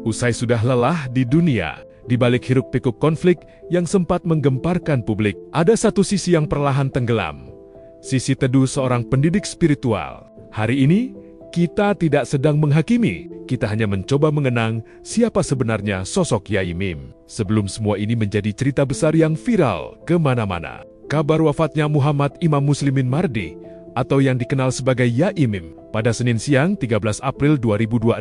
Usai sudah lelah di dunia, di balik hiruk-pikuk konflik yang sempat menggemparkan publik, ada satu sisi yang perlahan tenggelam. Sisi teduh seorang pendidik spiritual. Hari ini, kita tidak sedang menghakimi, kita hanya mencoba mengenang siapa sebenarnya sosok Yai Mim. Sebelum semua ini menjadi cerita besar yang viral kemana-mana. Kabar wafatnya Muhammad Imam Muslimin Mardi, atau yang dikenal sebagai Yai Mim, pada Senin siang 13 April 2026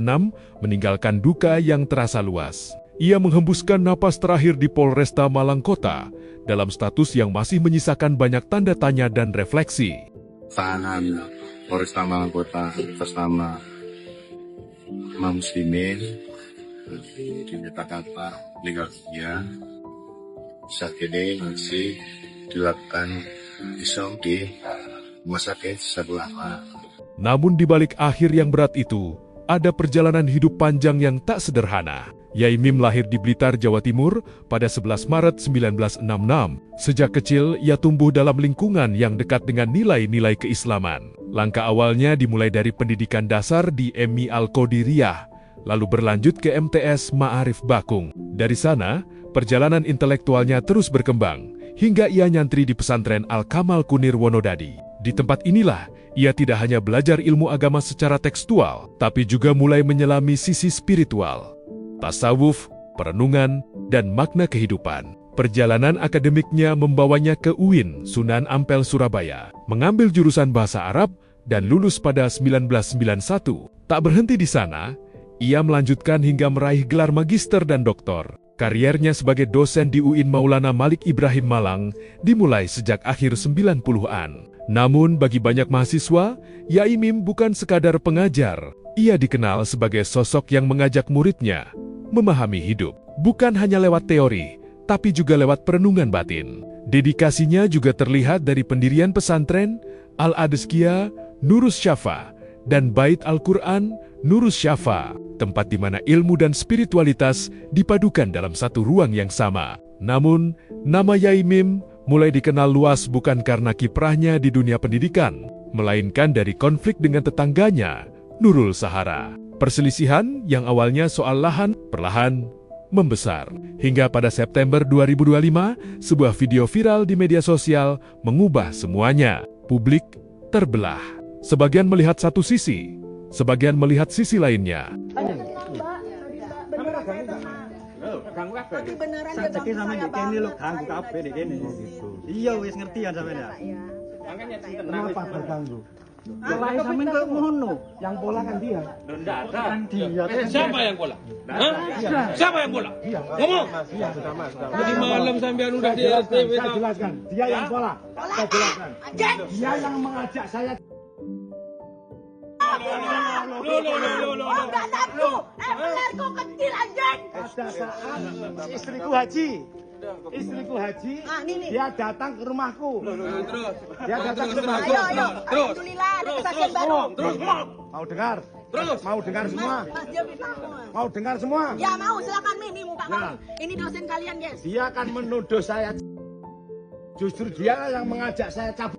meninggalkan duka yang terasa luas. Ia menghembuskan napas terakhir di Polresta Malang Kota dalam status yang masih menyisakan banyak tanda tanya dan refleksi. Tahanan Polresta Malang Kota atas nama Imam Muslimin dinyatakan meninggal dunia. Saat ini masih dilakukan visum di Rumah Sakit Sabulah. Namun di balik akhir yang berat itu, ada perjalanan hidup panjang yang tak sederhana. Yai Mim lahir di Blitar, Jawa Timur pada 11 Maret 1966. Sejak kecil, ia tumbuh dalam lingkungan yang dekat dengan nilai-nilai keislaman. Langkah awalnya dimulai dari pendidikan dasar di MI Al-Qadiriyah, lalu berlanjut ke MTS Ma'arif Bakung. Dari sana, perjalanan intelektualnya terus berkembang, hingga ia nyantri di pesantren Al-Kamal Kunir Wonodadi. Di tempat inilah, ia tidak hanya belajar ilmu agama secara tekstual, tapi juga mulai menyelami sisi spiritual, tasawuf, perenungan, dan makna kehidupan. Perjalanan akademiknya membawanya ke UIN Sunan Ampel Surabaya, mengambil jurusan bahasa Arab, dan lulus pada 1991. Tak berhenti di sana, ia melanjutkan hingga meraih gelar magister dan doktor. Kariernya sebagai dosen di UIN Maulana Malik Ibrahim Malang dimulai sejak akhir 90-an. Namun bagi banyak mahasiswa, Yai Mim bukan sekadar pengajar. Ia dikenal sebagai sosok yang mengajak muridnya memahami hidup. Bukan hanya lewat teori, tapi juga lewat perenungan batin. Dedikasinya juga terlihat dari pendirian pesantren Al-Adeskiyah Nurus Syafa dan Bait Al-Quran Nurus Syafa, tempat di mana ilmu dan spiritualitas dipadukan dalam satu ruang yang sama. Namun, nama Yai Mim mulai dikenal luas bukan karena kiprahnya di dunia pendidikan, melainkan dari konflik dengan tetangganya, Nurul Sahara. Perselisihan yang awalnya soal lahan perlahan membesar. Hingga pada September 2025, sebuah video viral di media sosial mengubah semuanya. Publik terbelah. Sebagian melihat satu sisi, sebagian melihat sisi lainnya. Tapi beneran dia ganggu saya banget. Iya wis ngerti ya sampean ya. Kenapa terganggu? Lain sampean kok ngono. Yang pola kan dia. Enggak ada. Kan dia. Siapa yang pola? Hah? Siapa yang pola? Ngomong. Iya, sudah Mas. Tadi malam sampean udah di STV. Saya jelaskan. Dia yang pola. Saya jelaskan. Dia yang mengajak saya. Enggak nafsu. Benar kau kecil anjing. Pada saat istriku haji, dia datang ke rumahku. Terus. Dia datang ke rumahku. Ayo. Alhamdulillah ada kesaksian baru. Terus ngomong. Mau dengar? Terus. Mau dengar semua? Mas dia bisa. Mau dengar semua? Ya mau, silakan Mimi muka Nah. kami. Ini dosen kalian, guys. Dia akan menuduh saya. Justru dia yang mengajak saya cabut.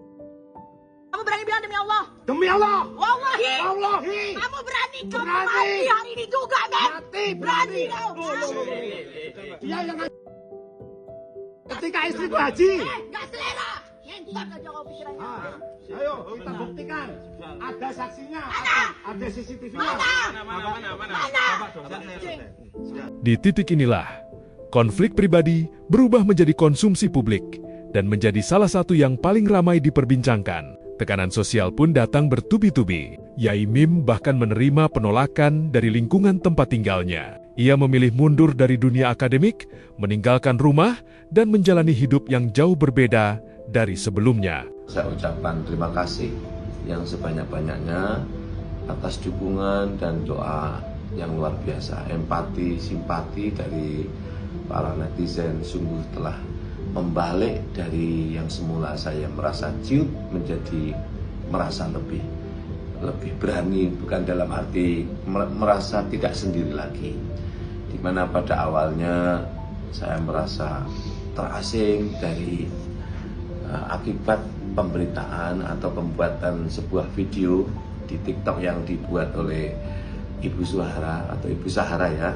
Kamu berani bilang demi Allah? Demi Allah. Wallahi. Wallahi. Kamu berani kamu Berani. mati hari ini juga, men? Mati, Berani berani. kau. Dia yang ketika istriku haji. Enggak selera. Ngentot aja kau pikirannya. Ayo kita buktikan. Ada saksinya. Ada CCTV-nya. Mana? Di titik inilah, konflik pribadi berubah menjadi konsumsi publik dan menjadi salah satu yang paling ramai diperbincangkan. Tekanan sosial pun datang bertubi-tubi. Yai Mim bahkan menerima penolakan dari lingkungan tempat tinggalnya. Ia memilih mundur dari dunia akademik, meninggalkan rumah, dan menjalani hidup yang jauh berbeda dari sebelumnya. Saya ucapkan terima kasih yang sebanyak-banyaknya atas dukungan dan doa yang luar biasa. Empati, simpati dari para netizen sungguh telah membalik dari yang semula saya merasa ciut menjadi merasa lebih berani, bukan dalam arti merasa tidak sendiri lagi. Dimana pada awalnya saya merasa terasing dari akibat pemberitaan atau pembuatan sebuah video di TikTok yang dibuat oleh Ibu Sahara atau Ibu Sahara ya,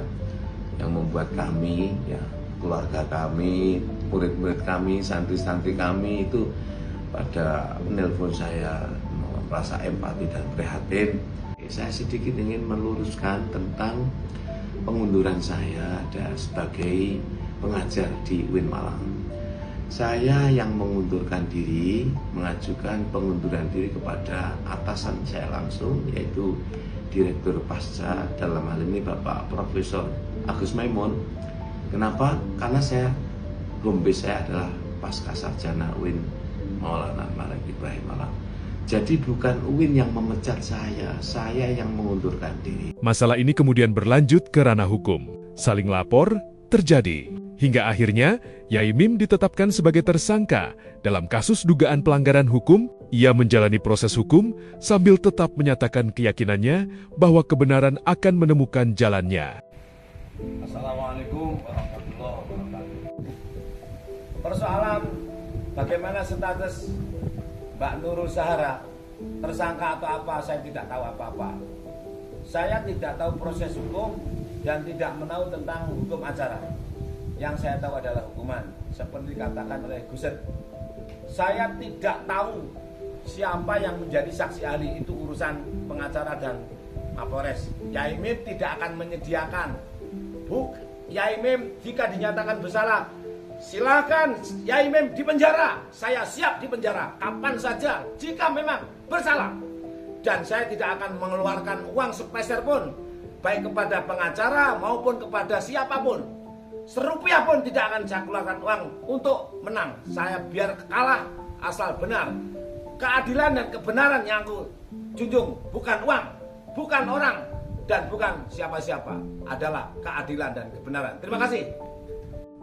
yang membuat kami, ya, keluarga kami, murid-murid kami, santri-santri kami itu pada menelpon saya merasa empati dan prihatin. Saya sedikit ingin meluruskan tentang pengunduran saya sebagai pengajar di UIN Malang. Saya yang mengundurkan diri, mengajukan pengunduran diri kepada atasan saya langsung, yaitu Direktur Pasca, dalam hal ini Bapak Profesor Agus Maimun. Kenapa? Karena home base saya adalah Pasca Sarjana UIN Maulana Malik Ibrahim Malang. Jadi bukan UIN yang memecat saya yang mengundurkan diri. Masalah ini kemudian berlanjut ke ranah hukum. Saling lapor terjadi. Hingga akhirnya, Yai Mim ditetapkan sebagai tersangka dalam kasus dugaan pelanggaran hukum. Ia menjalani proses hukum sambil tetap menyatakan keyakinannya bahwa kebenaran akan menemukan jalannya. Assalamualaikum warahmatullahi wabarakatuh. Persoalan bagaimana status Mbak Nurul Zahara, tersangka atau apa, saya tidak tahu apa-apa. Saya tidak tahu proses hukum dan tidak menahu tentang hukum acara. Yang saya tahu adalah hukuman, seperti dikatakan oleh Guset. Saya tidak tahu siapa yang menjadi saksi ahli, itu urusan pengacara dan Mapores. Yai Mim tidak akan menyediakan. Yai Mim jika dinyatakan bersalah, silakan Yai Mim dipenjara. Saya siap dipenjara kapan saja jika memang bersalah. Dan saya tidak akan mengeluarkan uang sepeser pun, baik kepada pengacara maupun kepada siapapun. Serupiah pun tidak akan saya keluarkan uang untuk menang. Saya biar kalah asal benar. Keadilan dan kebenaran yang aku junjung, bukan uang, bukan orang, dan bukan siapa-siapa, adalah keadilan dan kebenaran. Terima kasih.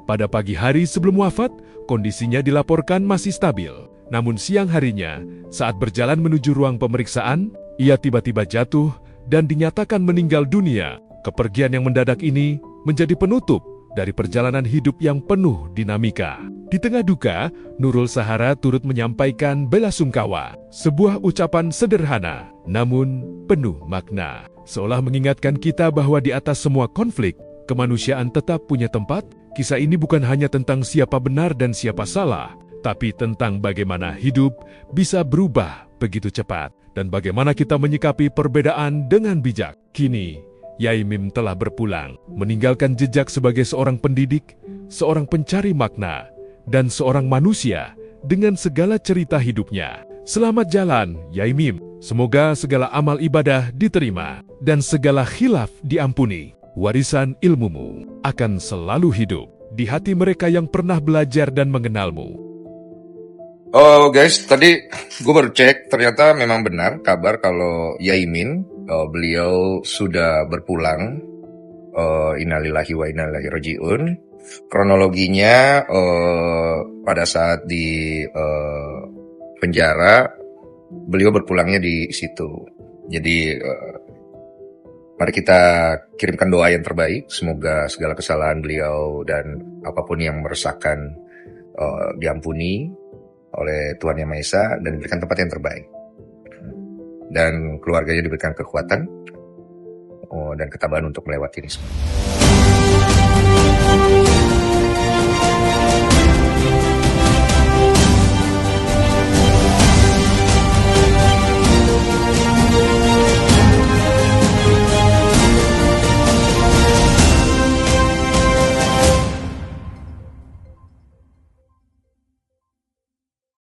Pada pagi hari sebelum wafat, kondisinya dilaporkan masih stabil. Namun siang harinya, saat berjalan menuju ruang pemeriksaan, ia tiba-tiba jatuh dan dinyatakan meninggal dunia. Kepergian yang mendadak ini menjadi penutup dari perjalanan hidup yang penuh dinamika. Di tengah duka, Nurul Zahara turut menyampaikan bela sungkawa. Sebuah ucapan sederhana, namun penuh makna. Seolah mengingatkan kita bahwa di atas semua konflik, kemanusiaan tetap punya tempat. Kisah ini bukan hanya tentang siapa benar dan siapa salah, tapi tentang bagaimana hidup bisa berubah begitu cepat, dan bagaimana kita menyikapi perbedaan dengan bijak. Kini, Yai Mim telah berpulang, meninggalkan jejak sebagai seorang pendidik, seorang pencari makna, dan seorang manusia dengan segala cerita hidupnya. Selamat jalan, Yai Mim. Semoga segala amal ibadah diterima, dan segala khilaf diampuni. Warisan ilmumu akan selalu hidup di hati mereka yang pernah belajar dan mengenalmu. Oh guys, tadi gue baru cek, ternyata memang benar kabar kalau Yai Mim, beliau sudah berpulang. Innalillahi wa inna ilaihi raji'un. Kronologinya pada saat di penjara, beliau berpulangnya di situ. Jadi mari kita kirimkan doa yang terbaik. Semoga segala kesalahan beliau dan apapun yang meresahkan diampuni oleh Tuhan Yang Maha Esa dan diberikan tempat yang terbaik. Dan keluarganya diberikan kekuatan dan ketabahan untuk melewati ini semua.